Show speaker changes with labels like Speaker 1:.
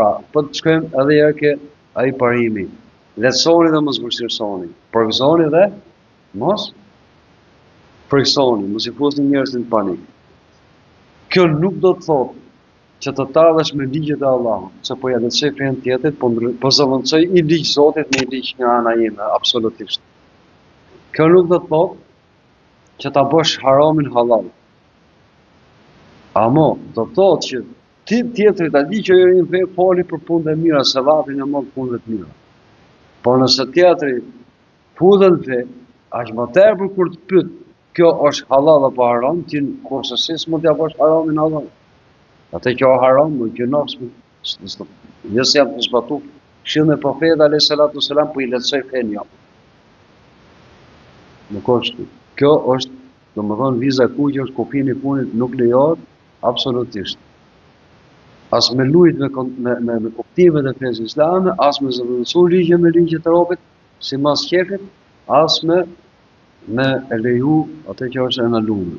Speaker 1: Pra, po të shkojmë edhe herë ke ai parimi. Lehtësoni dhe mos vështirësoni. Përgëzoni dhe mos friksoni, mos i fusni njerëzit në panik. Kjo nuk do të thotë që të tallësh me ligjet e Allahut, se po ja lehtësoj fen tjetër, po zëvendësoj i ligj Zotit me i ligj nga ana ime, absolutisht. Kjo nuk do të thotë që ta bësh haramin halal. Amo, do të thotë që ti tjetëri ta di që i ve foli për punë të mira, se vapin e mod punëve të mira. Po nëse tjetëri futet në fe, aq më tepër kur të pyet, kjo është halal apo haram, ti kurses mund t'ja bësh haramin halal. Atë kjo haram, kjo nofs, jo se jam të zbatu këshillin e profetit alayhis salatu wassalam, po i lehtësoj fen jam. Nuk është. Kjo është, domethënë, viza e kuq është kopini i punit, nuk lejohet absolutisht. As me lujt me kuptimet e fesë islame, as me zëvendësu ligje me ligjet e robit, si mas qefit, as me e leju atë që është e ndaluar.